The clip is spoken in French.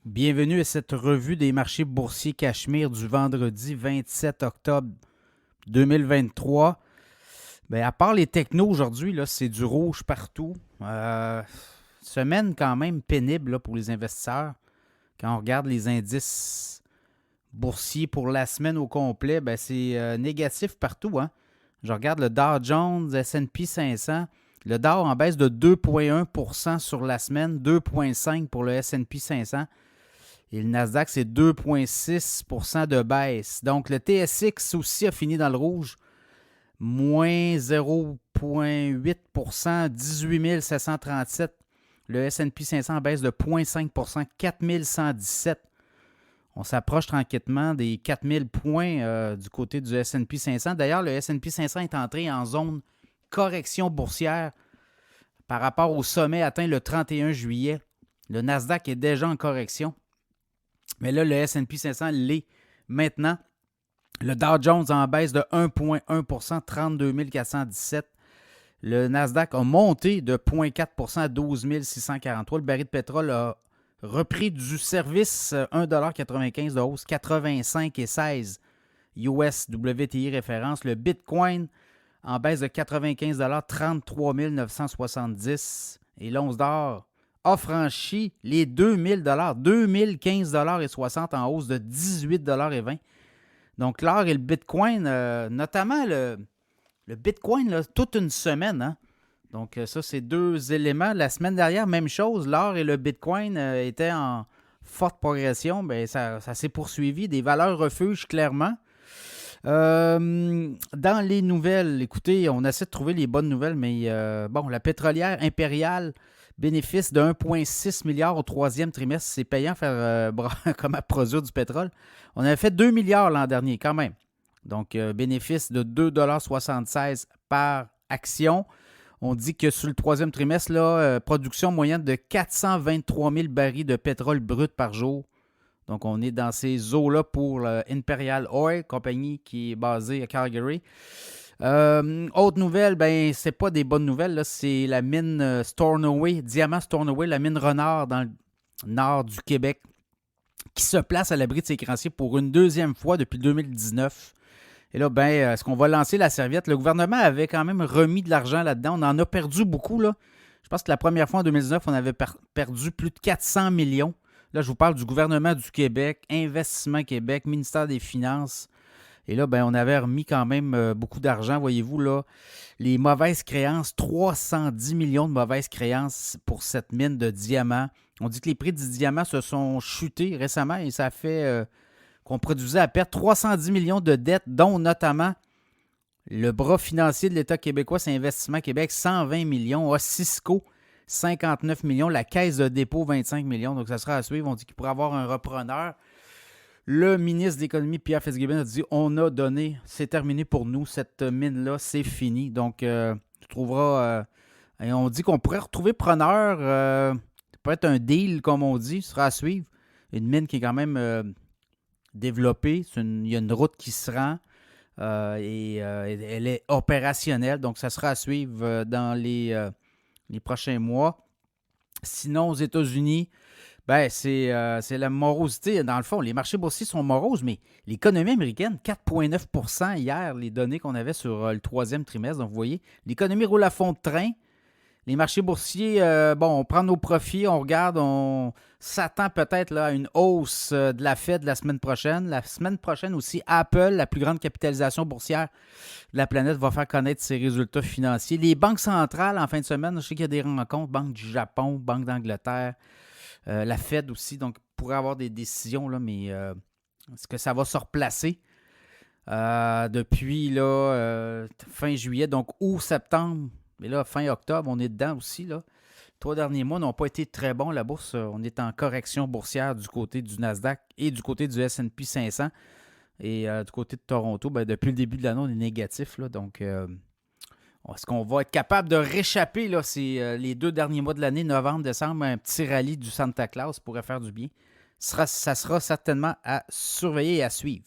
Bienvenue à cette revue des marchés boursiers Cachemire du vendredi 27 octobre 2023. Ben, à part les technos aujourd'hui, là, c'est du rouge partout. Semaine quand même pénible là, pour les investisseurs. Quand on regarde les indices boursiers pour la semaine au complet, ben, c'est négatif partout. Hein? Je regarde le Dow Jones, S&P 500. Le Dow en baisse de 2,1% sur la semaine, 2,5% pour le S&P 500. Et le Nasdaq, c'est 2,6% de baisse. Donc, le TSX aussi a fini dans le rouge. Moins 0,8%, 18 737. Le S&P 500 en baisse de 0,5%, 4 117. On s'approche tranquillement des 4000 points du côté du S&P 500. D'ailleurs, le S&P 500 est entré en zone correction boursière par rapport au sommet atteint le 31 juillet. Le Nasdaq est déjà en correction. Mais là, le S&P 500 l'est maintenant. Le Dow Jones en baisse de 1,1%, 32 417. Le Nasdaq a monté de 0,4% à 12 643. Le baril de pétrole a repris du service 1,95$ de hausse, 85,16 US WTI référence. Le Bitcoin en baisse de 95$, 33 970. Et l'once d'or a franchi les 2000 2015,60 en hausse de 18,20 $. Donc, l'or et le Bitcoin, notamment le Bitcoin, là, toute une semaine. Hein? Donc, ça, c'est deux éléments. La semaine dernière, même chose. L'or et le Bitcoin étaient en forte progression. Bien, ça s'est poursuivi. Des valeurs refuges, clairement. Dans les nouvelles, écoutez, on essaie de trouver les bonnes nouvelles, mais bon, la pétrolière impériale, bénéfice de 1,6 milliard au troisième trimestre. C'est payant faire comme à produire du pétrole. On avait fait 2 milliards l'an dernier quand même. Donc, bénéfice de 2,76 $ par action. On dit que sur le troisième trimestre, là, production moyenne de 423 000 barils de pétrole brut par jour. Donc, on est dans ces eaux-là pour Imperial Oil, compagnie qui est basée à Calgary. Autre nouvelle, ben c'est pas des bonnes nouvelles, là, c'est la mine Stornoway, Diamant Stornoway, la mine Renard dans le nord du Québec, qui se place à l'abri de ses créanciers pour une deuxième fois depuis 2019. Et là, ben, est-ce qu'on va lancer la serviette? Le gouvernement avait quand même remis de l'argent là-dedans. On en a perdu beaucoup, là. Je pense que la première fois en 2019, on avait perdu plus de 400 millions. Là, je vous parle du gouvernement du Québec, Investissement Québec, ministère des Finances. Et là, ben, on avait remis quand même beaucoup d'argent, voyez-vous, là. Les mauvaises créances, 310 millions de mauvaises créances pour cette mine de diamants. On dit que les prix du diamant se sont chutés récemment et ça fait qu'on produisait à perte 310 millions de dettes, dont notamment le bras financier de l'État québécois, c'est Investissement Québec, 120 millions, Cisco, 59 millions, la Caisse de dépôt, 25 millions. Donc, ça sera à suivre. On dit qu'il pourrait avoir un repreneur. Le ministre de l'Économie, Pierre Fitzgibbon, a dit « On a donné, c'est terminé pour nous, cette mine-là, c'est fini. » Donc, tu trouveras... et on dit qu'on pourrait retrouver preneur. Ça peut être un deal, comme on dit, ce sera à suivre. Une mine qui est quand même développée. Il y a une route qui se rend et elle est opérationnelle. Donc, ça sera à suivre dans les prochains mois. Sinon, aux États-Unis... Ben, c'est la morosité. Dans le fond, les marchés boursiers sont moroses, mais l'économie américaine, 4,9% hier, les données qu'on avait sur le troisième trimestre. Donc, vous voyez, l'économie roule à fond de train. Les marchés boursiers, bon, on prend nos profits, on regarde, on s'attend peut-être là, à une hausse de la Fed la semaine prochaine. La semaine prochaine aussi, Apple, la plus grande capitalisation boursière de la planète, va faire connaître ses résultats financiers. Les banques centrales, en fin de semaine, je sais qu'il y a des rencontres, Banque du Japon, Banque d'Angleterre, la Fed aussi, donc pourrait avoir des décisions, là, mais est-ce que ça va se replacer depuis là, fin juillet, donc août, septembre, mais là, fin octobre, on est dedans aussi. Là. 3 derniers mois n'ont pas été très bons. La bourse, on est en correction boursière du côté du Nasdaq et du côté du S&P 500. Et du côté de Toronto, ben, depuis le début de l'année, on est négatif. Là, donc, est-ce qu'on va être capable de réchapper là, les 2 derniers mois de l'année, novembre, décembre, un petit rallye du Santa Claus pourrait faire du bien? Ça sera certainement à surveiller et à suivre.